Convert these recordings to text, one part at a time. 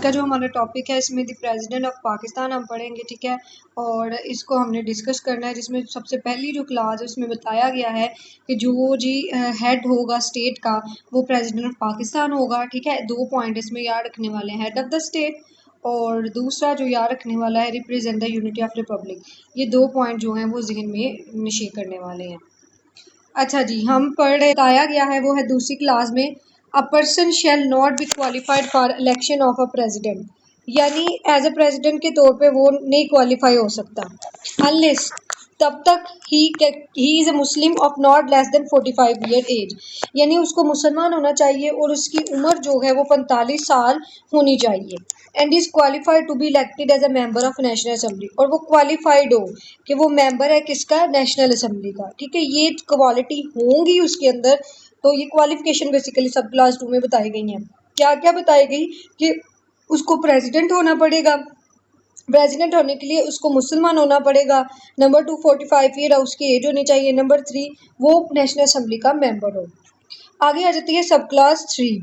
का जो हमारा टॉपिक है इसमें द प्रेसिडेंट ऑफ पाकिस्तान हम पढ़ेंगे, ठीक है। और इसको हमने डिस्कस करना है, जिसमें सबसे पहली जो क्लास है उसमें बताया गया है कि जो जी हेड होगा स्टेट का वो प्रेसिडेंट ऑफ पाकिस्तान होगा, ठीक है। 2 पॉइंट इसमें याद रखने वाले हैं, हेड ऑफ द स्टेट, और दूसरा जो याद रखने वाला है represent the unity of Republic. ये 2 पॉइंट जो हैं वो जहन में नशीं करने वाले हैं। अच्छा जी, हम बताया गया है वो है दूसरी क्लास में, a person shall not B qualified for election of a president, यानी एज अ प्रेसिडेंट के तौर पे वो नहीं क्वालिफाई हो सकता अनलेस तब तक ही is a Muslim of not less than 45 year age, यानी उसको मुसलमान होना चाहिए और उसकी उम्र जो है वो 45 साल होनी चाहिए। And is qualified to be elected as a member of national assembly, और वो क्वालिफाइड हो कि वो मेंबर है किसका, नेशनल असेंबली का, ठीक है। ये क्वालिटी होंगी उसके अंदर, तो ये क्वालिफिकेशन बेसिकली सब क्लास 2 में बताई गई हैं। क्या क्या बताई गई कि उसको प्रेसिडेंट होना पड़ेगा, प्रेसिडेंट होने के लिए उसको मुसलमान होना पड़ेगा, नंबर 2 45 ईयर उसकी एज होनी चाहिए, नंबर 3 वो नेशनल असेंबली का मेंबर हो। आगे आ जाती है सब क्लास 3,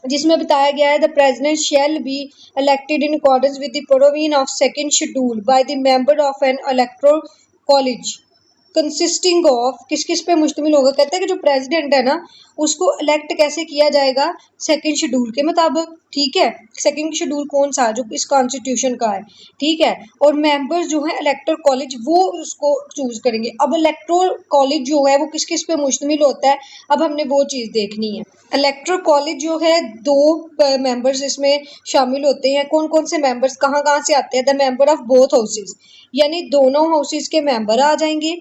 जिसमें बताया गया है the president shall be elected in accordance with the provision of second schedule by the member of N electoral college consisting of, किस किस पे मुश्तमिल होगा, कहते हैं कि जो प्रेसिडेंट है ना उसको इलेक्ट कैसे किया जाएगा, सेकंड शेड्यूल के मुताबिक, ठीक है। सेकंड शेड्यूल कौन सा, जो इस कॉन्स्टिट्यूशन का है, ठीक है। और मेंबर्स जो है इलेक्टोरल कॉलेज वो उसको चूज करेंगे। अब इलेक्टोरल कॉलेज जो है वो किस किस पे मुश्तमिल होता है, अब हमने वो चीज़ देखनी है। इलेक्टोरल कॉलेज जो है 2 मेंबर्स इसमें शामिल होते हैं। कौन कौन से मेंबर्स कहाँ कहाँ से आते हैं, the member of both houses, यानी दोनों हाउसेज के मेंबर आ जाएंगे।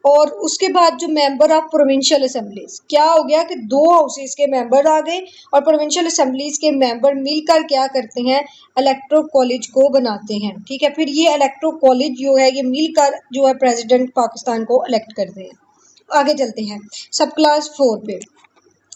और उसके बाद जो मेंबर ऑफ प्रोविंशियल असेंबलीज, क्या हो गया कि 2 हाउसेज के मेंबर आ गए और प्रोविंशियल असेंबलीज के मेंबर मिलकर क्या करते हैं, इलेक्टोरल कॉलेज को बनाते हैं, ठीक है। फिर ये इलेक्टोरल कॉलेज जो है ये मिलकर जो है प्रेसिडेंट पाकिस्तान को इलेक्ट करते हैं। आगे चलते हैं सब क्लास 4 पे।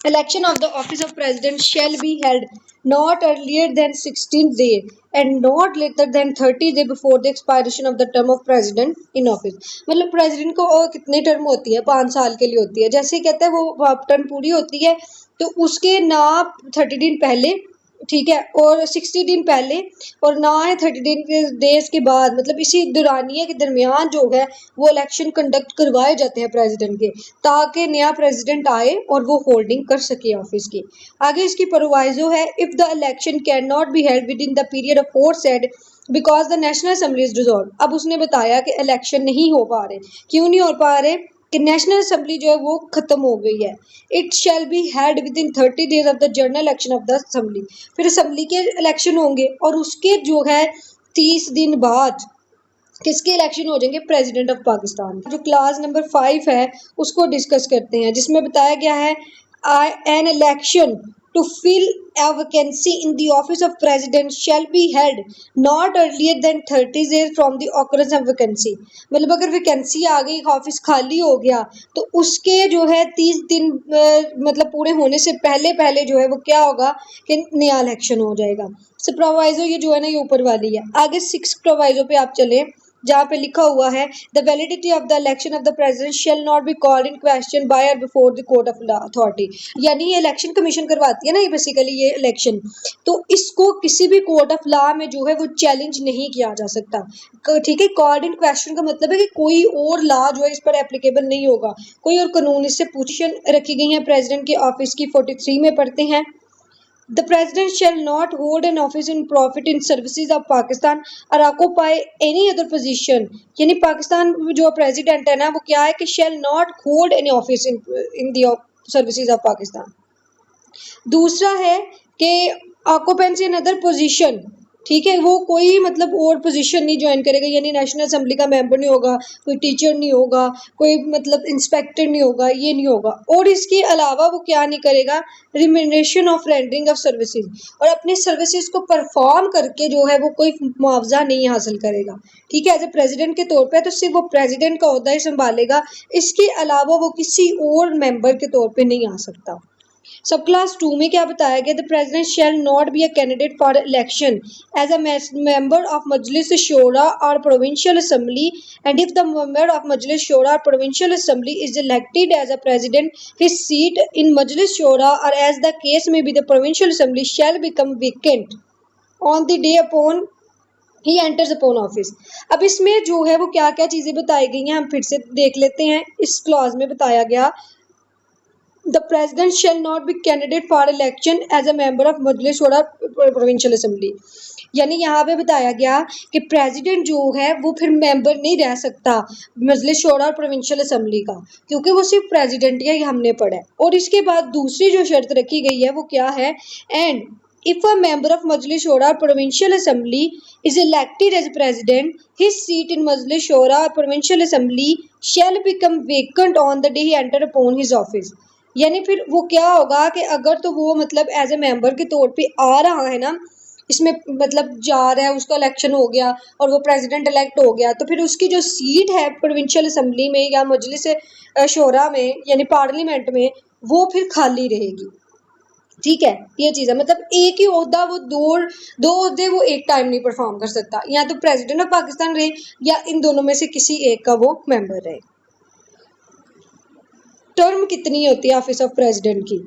Election of the office of president shall be held not earlier than 16th day and not later than 30 day before the expiration of the term of president in office। मतलब president को कितनी term होती है, 5 साल के लिए होती है। जैसे कहते हैं वो टर्म पूरी होती है तो उसके ना 30 दिन पहले, ठीक है, और 60 दिन पहले, और ना है 30 दिन के डेज के बाद, मतलब इसी दौरानिया के दरमियान जो है वो इलेक्शन कंडक्ट करवाए जाते हैं प्रेसिडेंट के, ताकि नया प्रेसिडेंट आए और वो होल्डिंग कर सके ऑफिस की। आगे इसकी प्रोवाइजो है, if the election can not be held with in the period of 4 said because the national assembly is dissolve. अब उसने बताया कि इलेक्शन नहीं हो पा रहे, क्यों नहीं हो पा रहे, कि नेशनल असेंबली जो है वो खत्म हो गई है। It shall be held with in 30 days of the general election of the assembly, फिर असेंबली के इलेक्शन होंगे और उसके जो है 30 दिन बाद किसके इलेक्शन हो जाएंगे, प्रेसिडेंट ऑफ पाकिस्तान। जो क्लास नंबर 5 है उसको डिस्कस करते हैं, जिसमें बताया गया है an election to fill a vacancy in the office of president shall be held not earlier than 30 days from the occurrence of vacancy। मतलब अगर वैकेंसी आ गई, ऑफिस खाली हो गया, तो उसके जो है 30 दिन मतलब पूरे होने से पहले पहले जो है वो क्या होगा कि नया इलेक्शन हो जाएगा। सो प्रोवाइजो ये जो है ना ये ऊपर वाली है। आगे 6 प्रोवाइजो पे आप चले, जहाँ पे लिखा हुआ है the validity of the election of the president shall not be called in question by or before the court of authority, यानी ये इलेक्शन कमीशन करवाती है ना ये बेसिकली ये इलेक्शन, तो इसको किसी भी कोर्ट ऑफ लॉ में जो है वो चैलेंज नहीं किया जा सकता, ठीक है। कॉल्ड इन क्वेश्चन का मतलब है कि कोई और लॉ जो है इस पर एप्लीकेबल नहीं होगा, कोई और कानून इससे पोजीशन रखी गई है प्रेसिडेंट के ऑफिस की। 43 में पढ़ते हैं The president shall not hold an office in profit in services of Pakistan or occupy any other position, यानी पाकिस्तान जो प्रेसिडेंट है ना वो क्या है कि shall not hold any office in the services of Pakistan। दूसरा है कि ऑक्यूपेंसी इन अदर पोजीशन, ठीक है, वो कोई मतलब और पोजीशन नहीं ज्वाइन करेगा, यानी नेशनल असेंबली का मेंबर नहीं होगा, कोई टीचर नहीं होगा, कोई मतलब इंस्पेक्टर नहीं होगा, ये नहीं होगा। और इसके अलावा वो क्या नहीं करेगा, remuneration of rendering of services, और अपनी सर्विसेज को परफॉर्म करके जो है वो कोई मुआवजा नहीं हासिल करेगा, ठीक है। एज ए प्रेसिडेंट के तौर पर तो सिर्फ वो प्रेसिडेंट का ओहदा ही संभालेगा, इसके अलावा वो किसी और मेंबर के तौर पर नहीं आ सकता। सब क्लास 2 में क्या बताया गया, the president shall not be a candidate for election as a member of Majlis Shoora or provincial assembly and if the member of Majlis Shoora or provincial assembly is elected as a president his seat in Majlis Shoora or as the case may be the provincial assembly shall become vacant on the day upon he enters upon office. अब इसमें जो है वो क्या क्या चीजें बताई गई हैं हम फिर से देख लेते हैं। इस क्लॉज में बताया गया the president shall not be candidate for election as a member of Majlis Shura provincial assembly. यानी यहाँ पे बताया गया कि प्रेसिडेंट जो है वो फिर मेंबर नहीं रह सकता मजलिस शूरा और प्रोविंशियल असेंबली का, क्योंकि वो सिर्फ प्रेसिडेंट है, ये हमने पढ़ा है। और इसके बाद दूसरी जो शर्त रखी गई है वो क्या है, and if a member of Majlis Shura Provincial Assembly is elected as president, his seat in Majlis Shura Provincial Assembly shall become vacant on the day he enter upon his office। यानी फिर वो क्या होगा कि अगर तो वो मतलब एज ए मेंबर के तौर पे आ रहा है ना, इसमें मतलब जा रहा है, उसका इलेक्शन हो गया और वो प्रेसिडेंट इलेक्ट हो गया, तो फिर उसकी जो सीट है प्रोविंशियल असेंबली में या मजलिस शोरा में यानी पार्लियामेंट में, वो फिर खाली रहेगी। ठीक है, ये चीज है, मतलब एक ही ओहदा वो दो ओहदे वो एक टाइम नहीं परफॉर्म कर सकता, या तो प्रेसिडेंट ऑफ पाकिस्तान रहे या इन दोनों में से किसी एक का वो मेंबर रहे। टर्म कितनी होती है ऑफिस ऑफ प्रेसिडेंट की?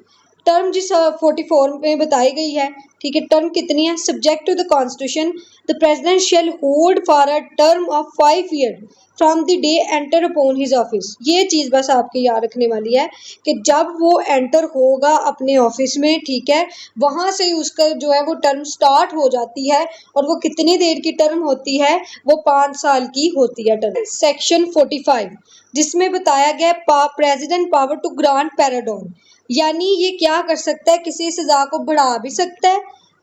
टर्म जिस 44 में बताई गई है, ठीक है। टर्म कितनी है? Subject to the constitution the president shall hold for a term of 5 year from the day enter upon his office. ये चीज बस आपके याद रखने वाली है कि जब वो एंटर होगा अपने ऑफिस में, ठीक है, वहां से उसका जो है वो टर्म स्टार्ट हो जाती है। और वो कितनी देर की टर्म होती है? वो 5 साल की होती है टर्म। सेक्शन 45 जिसमें बताया गया president power to grant pardon, यानी ये क्या कर सकता है, किसी सजा को बढ़ा भी सकता है,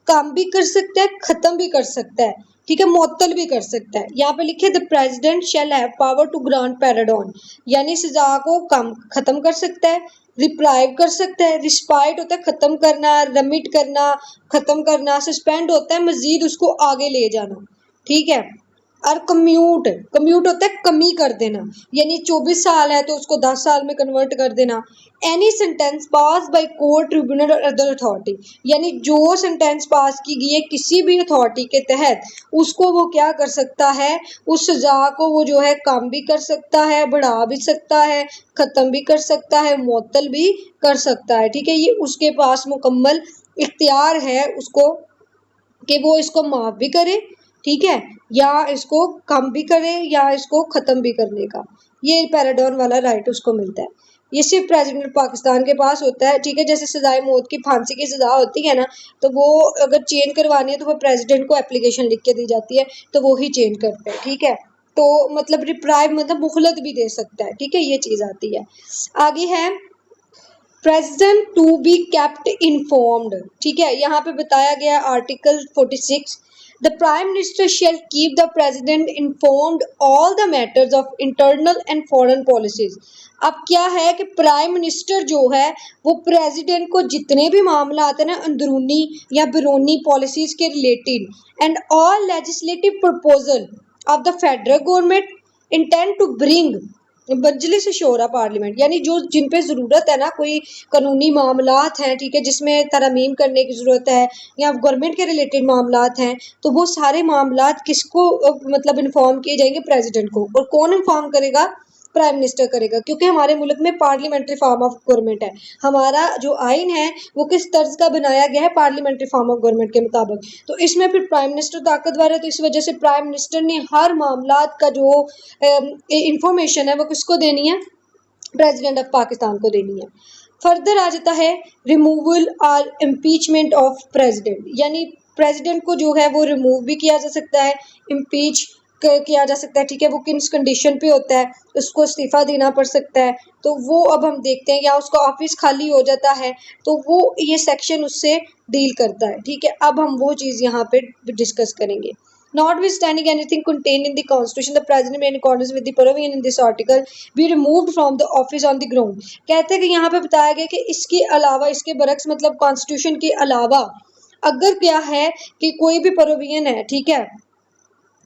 कम भी कर सकता है, खत्म भी कर सकता है, ठीक है, मुअत्तल भी कर सकता है। यहाँ पे लिखे the president shall have power to grant pardon, यानी सजा को कम खत्म कर सकता है, रिप्राइव कर सकता है, रिस्पाइट होता है खत्म करना, रमिट करना, खत्म करना, सस्पेंड होता है मजीद उसको आगे ले जाना, ठीक है। और कम्यूट, कम्यूट होता है कमी कर देना, यानी 24 साल है तो उसको 10 साल में कन्वर्ट कर देना। Any sentence pass by court tribunal और अदर अथॉरिटी, यानी जो सेंटेंस पास की गई है किसी भी अथॉरिटी के तहत, उसको वो क्या कर सकता है, उस सजा को वो जो है कम भी कर सकता है, बढ़ा भी सकता है, खत्म भी कर सकता है, मुअत्तल भी कर सकता है, ठीक है। ये उसके पास मुकम्मल इख्तियार है उसको कि वो इसको माफ भी करे, ठीक है, या इसको कम भी करे या इसको खत्म भी करने का, ये पैराडोन वाला राइट उसको मिलता है। ये सिर्फ प्रेसिडेंट पाकिस्तान के पास होता है, ठीक है। जैसे सजाए मौत की फांसी की सजा होती है ना, तो वो अगर चेंज करवानी है तो वो प्रेसिडेंट को एप्लीकेशन लिख के दी जाती है, तो वो ही चेंज करते हैं, ठीक है। तो मतलब रिप्राइव मतलब मुखलत भी दे सकता है, ठीक है, ये चीज आती है। आगे है president to be kept informed, ठीक है। यहाँ पे बताया गया article 46 the prime minister shall keep the president informed all the matters of internal and foreign policies. अब क्या है कि प्राइम मिनिस्टर जो है वो प्रेसिडेंट को जितने भी मामला आते हैं ना अंदरूनी या बैरूनी पॉलिसीज के related and all legislative proposal of the federal government intend to bring Majlis Shoora parliament, यानी जो जिन पे ज़रूरत है ना, कोई कानूनी मामलात हैं, ठीक है, जिसमें तरमीम करने की ज़रूरत है या गवर्नमेंट के रिलेटेड मामलात हैं, तो वो सारे मामलात किसको मतलब इन्फॉर्म किए जाएंगे? प्रेसिडेंट को। और कौन इन्फॉर्म करेगा? प्राइम मिनिस्टर करेगा, क्योंकि हमारे मुल्क में पार्लियामेंट्री फॉर्म ऑफ गवर्नमेंट है। हमारा जो आइन है वो किस तर्ज का बनाया गया है? पार्लियामेंट्री फॉर्म ऑफ गवर्नमेंट के मुताबिक। तो इसमें फिर प्राइम मिनिस्टर ताकतवर है, तो इस वजह से प्राइम मिनिस्टर ने हर मामलात का जो इंफॉर्मेशन है वो किसको देनी है? प्रेसिडेंट ऑफ पाकिस्तान को देनी है। फर्दर आ जाता है रिमूवल और इम्पीचमेंट ऑफ प्रेसिडेंट, यानी प्रेसिडेंट को जो है वो रिमूव भी किया जा सकता है, इम्पीच किया जा सकता है, ठीक है। वो किस कंडीशन पे होता है? उसको इस्तीफा देना पड़ सकता है, तो वो अब हम देखते हैं, या उसका ऑफिस खाली हो जाता है, तो वो ये सेक्शन उससे डील करता है, ठीक है। अब हम वो चीज़ यहाँ पे डिस्कस करेंगे। Notwithstanding anything contained in the Constitution, the President may, in accordance with the provision in this article, be removed from the office on the ground। कहते हैं कि यहाँ पे बताया गया कि इसके अलावा, इसके बरक्स मतलब कॉन्स्टिट्यूशन के अलावा अगर क्या है कि कोई भी प्रोविजन है, ठीक है,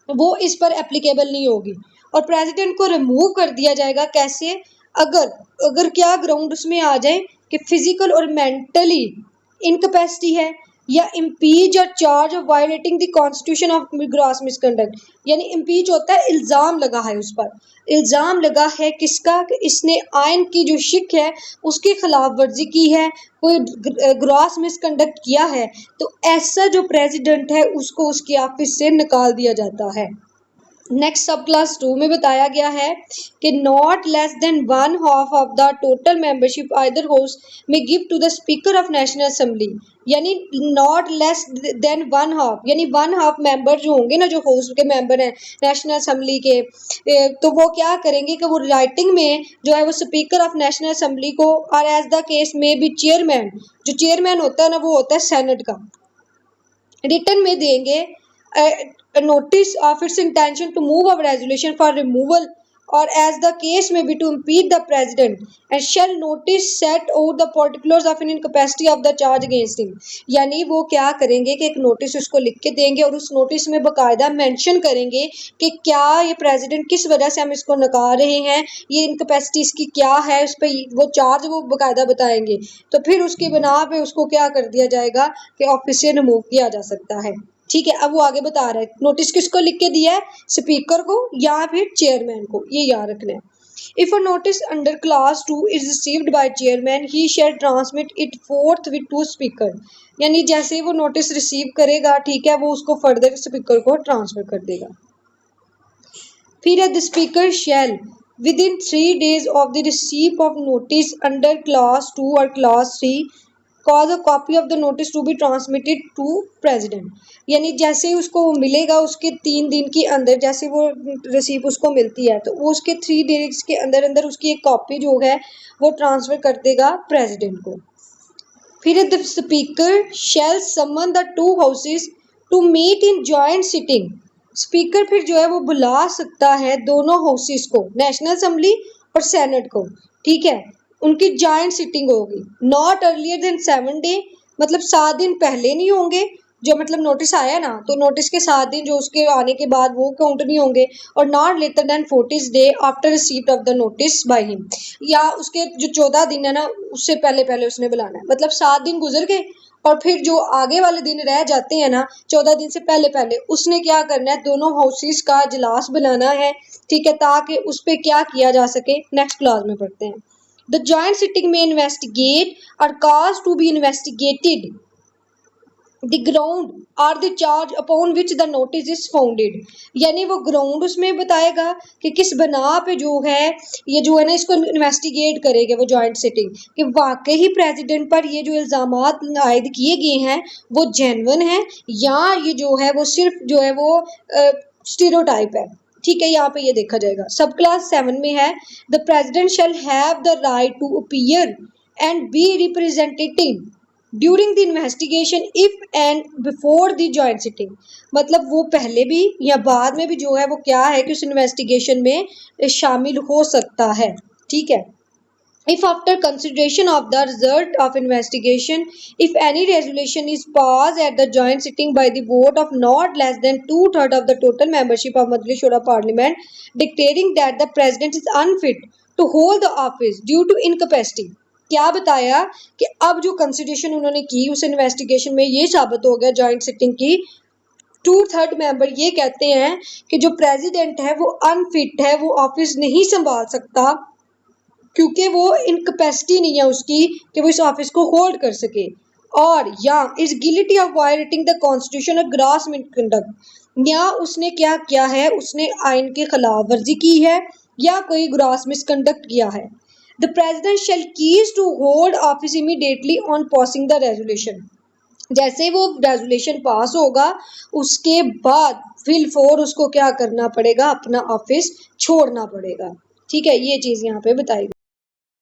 वो इस पर एप्लीकेबल नहीं होगी और प्रेसिडेंट को रिमूव कर दिया जाएगा। कैसे? अगर अगर क्या ग्राउंड उसमें आ जाए कि फिजिकल और मेंटली इनकैपेसिटी है, या इम्पीच और charge of violating the constitution of gross misconduct, यानी इम्पीच होता है इल्ज़ाम लगा है उस पर, इल्ज़ाम लगा है किसका, कि इसने आइन की जो शिक है उसकी खिलाफ वर्जी की है, कोई ग्रॉस मिसकंडक्ट किया है, तो ऐसा जो प्रेसिडेंट है उसको उसके ऑफिस से निकाल दिया जाता है। नेक्स्ट सब क्लास 2 में बताया गया है कि not less than 1/2 of the total membership either house में give to the speaker of national assembly, यानी नॉट लेस देन 1/2, यानी 1/2 मेंबर जो होंगे ना, जो हाउस के मेंबर हैं नेशनल असेंबली के, तो वो क्या करेंगे कि वो राइटिंग में जो है वो स्पीकर ऑफ नेशनल असेंबली को, और एज द केस में भी चेयरमैन, जो चेयरमैन होता है ना वो होता है सेनेट का, रिटर्न में देंगे notice of its intention to move a resolution for removal or as the case may be to impeach the president, and shall notice set out the particulars of an incapacity of the charge against him, यानी वो क्या करेंगे कि एक notice उसको लिख के देंगे और उस नोटिस में बकायदा मेंशन करेंगे कि क्या ये प्रेसिडेंट किस वजह से हम इसको नकार रहे हैं, ये इनकैपेसिटी इसकी क्या है, उस पर वो चार्ज वो बकायदा बताएंगे, तो फिर उसकी बिना पे उसको क्या कर दिया जाएगा कि ऑफिस से रिमूव किया जा सकता है। ठीक है, अब वो आगे बता रहा है नोटिस किसको लिख के दिया है, स्पीकर को या फिर चेयरमैन को, ये याद रखना है। If a notice under clause 2 is received by chairman he shall transmit it forthwith to speaker, यानी जैसे ही वो नोटिस रिसीव करेगा, ठीक है, वो उसको फर्दर स्पीकर को ट्रांसफर कर देगा। फिर the speaker shall within 3 days of the receipt of notice under class 2 or class 3 cause a copy of the notice to be transmitted to president, यानी जैसे उसको मिलेगा उसके 3 दिन के अंदर, जैसे वो रिसीप उसको मिलती है तो वो उसके 3 डेज के अंदर अंदर उसकी एक कॉपी जो है वो ट्रांसफर कर देगा प्रेसिडेंट को। फिर the speaker shall summon the two houses to meet in joint sitting, speaker फिर जो है वो बुला सकता है दोनों हाउसेस को, नेशनल असेंबली और सेनेट को, ठीक है, उनकी जॉइंट सिटिंग होगी, नॉट अर्लियर देन 7 डे, मतलब 7 दिन पहले नहीं होंगे, जो मतलब नोटिस आया ना तो नोटिस के 7 दिन जो उसके आने के बाद वो काउंट नहीं होंगे, और not later than 40 day after receipt of the notice by him, या उसके जो 14 दिन है ना उससे पहले पहले उसने बुलाना है, मतलब 7 दिन गुजर गए और फिर जो आगे वाले दिन रह जाते हैं ना 14 दिन से पहले पहले उसने क्या करना है, दोनों हाउसेस का इजलास बनाना है, ठीक है, ताकि उस पर क्या किया जा सके। नेक्स्ट क्लास में पढ़ते हैं। द जॉइंट सिटिंग में इन्वेस्टिगेट और cause to be investigated the ground are the charge upon which the notice is founded, यानी वो ग्राउंड उसमें बताएगा कि किस बना पे जो है ये जो है ना इसको इन्वेस्टिगेट करेगा वो जॉइंट सिटिंग, कि वाकई ही प्रेसिडेंट पर ये जो इल्ज़ामात आयद किए गए हैं वो जेन्युइन है या ये जो है वो सिर्फ जो है वो स्टीरियोटाइप है। ठीक है, यहाँ पे ये देखा जाएगा। सब क्लास 7 में है the president shall have the right to appear and be representative during the investigation if and before the joint sitting, मतलब वो पहले भी या बाद में भी जो है वो क्या है कि उस इन्वेस्टिगेशन में शामिल हो सकता है। ठीक है, if after consideration of the result of investigation if any resolution is passed at the joint sitting by the vote of not less than 2/3 of the total membership of Majlis Shura Parliament declaring that the president is unfit to hold the office due to incapacity, क्या बताया कि अब जो consideration उन्होंने की उस investigation में ये साबित हो गया जॉइंट सिटिंग की 2/3 मेंबर ये कहते हैं कि जो प्रेसिडेंट है वो अनफिट है, वो ऑफिस नहीं संभाल सकता क्योंकि वो इनकैपेसिटी नहीं है उसकी कि वो इस ऑफिस को होल्ड कर सके, और या is guilty of violating the constitution और ग्रॉस मिसकंडक्ट, या उसने क्या किया है, उसने आइन के खिलाफ वर्जी की है या कोई ग्रॉस मिसकंडक्ट किया है। The president shall cease to hold office immediately on passing the resolution, जैसे वो रेजोल्यूशन पास होगा उसके बाद फिल फोर उसको क्या करना पड़ेगा, अपना ऑफिस छोड़ना पड़ेगा। ठीक है, ये चीज़ यहाँ पे बताई।